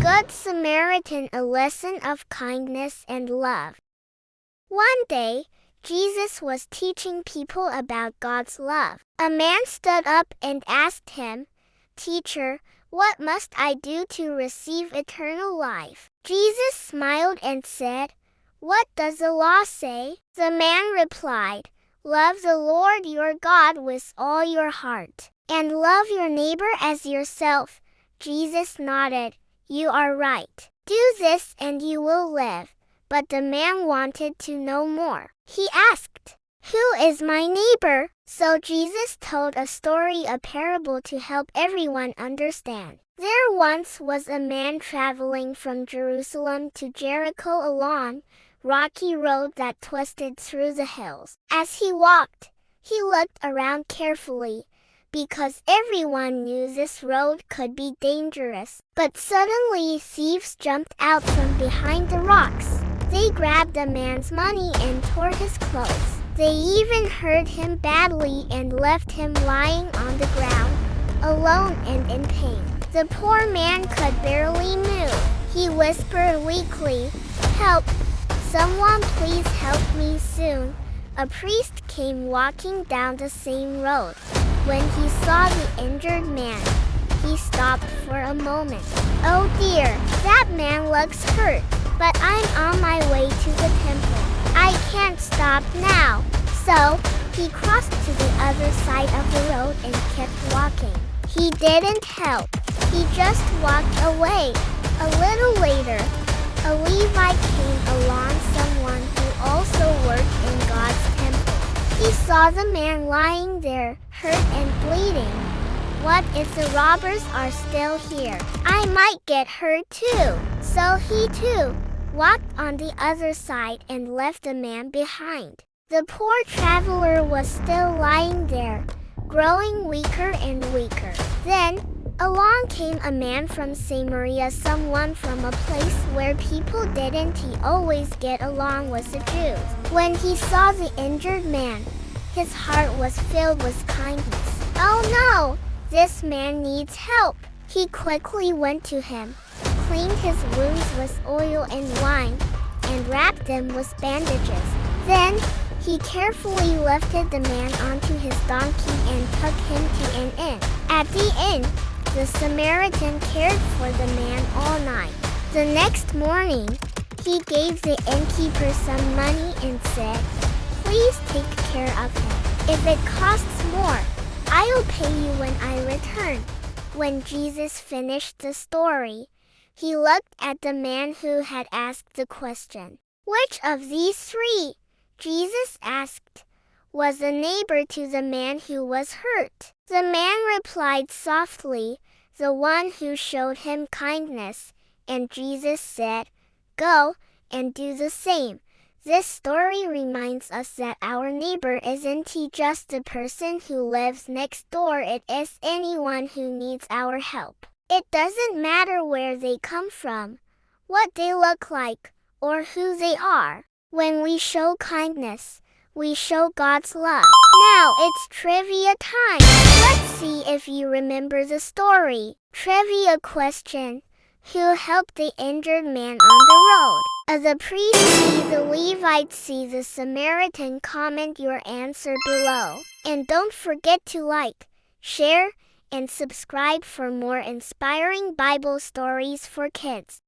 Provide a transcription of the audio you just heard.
Good Samaritan, a lesson of kindness and love. One day, Jesus was teaching people about God's love. A man stood up and asked him, "Teacher, what must I do to receive eternal life?" Jesus smiled and said, "What does the law say?" The man replied, "Love the Lord your God with all your heart, and love your neighbor as yourself." Jesus nodded, "You are right. Do this and you will live." But the man wanted to know more. He asked, "Who is my neighbor?" So Jesus told a story, a parable, to help everyone understand. There once was a man traveling from Jerusalem to Jericho along a rocky road that twisted through the hills. As he walked, he looked around carefully, because everyone knew this road could be dangerous. But suddenly thieves jumped out from behind the rocks. They grabbed the man's money and tore his clothes. They even hurt him badly and left him lying on the ground, alone and in pain. The poor man could barely move. He whispered weakly, "Help! Someone please help me soon." A priest came walking down the same road. When he saw the injured man, he stopped for a moment. "Oh dear, that man looks hurt, but I'm on my way to the temple. I can't stop now." So, he crossed to the other side of the road and kept walking. He didn't help. He just walked away. A little later, a Levite came along, someone who also worked in God's temple. He saw the man lying there, hurt and bleeding. "What if the robbers are still here? I might get hurt too." So he too walked on the other side and left the man behind. The poor traveler was still lying there, growing weaker and weaker. Then, along came a man from Samaria, someone from a place where people didn't always get along with the Jews. When he saw the injured man, his heart was filled with kindness. "Oh no! This man needs help." He quickly went to him, cleaned his wounds with oil and wine, and wrapped them with bandages. Then, he carefully lifted the man onto his donkey and took him to an inn. At the inn, the Samaritan cared for the man all night. The next morning, he gave the innkeeper some money and said, "Please take care of him. If it costs more, I'll pay you when I return." When Jesus finished the story, he looked at the man who had asked the question. "Which of these three," Jesus asked, "was a neighbor to the man who was hurt?" The man replied softly, "The one who showed him kindness." And Jesus said, "Go and do the same." This story reminds us that our neighbor isn't just the person who lives next door. It is anyone who needs our help. It doesn't matter where they come from, what they look like, or who they are. When we show kindness, we show God's love. Now it's trivia time. Let's see if you remember the story. Trivia question: who helped the injured man on the road? The priest see, the Levite see, the Samaritan? Comment your answer below. And don't forget to like, share, and subscribe for more inspiring Bible stories for kids.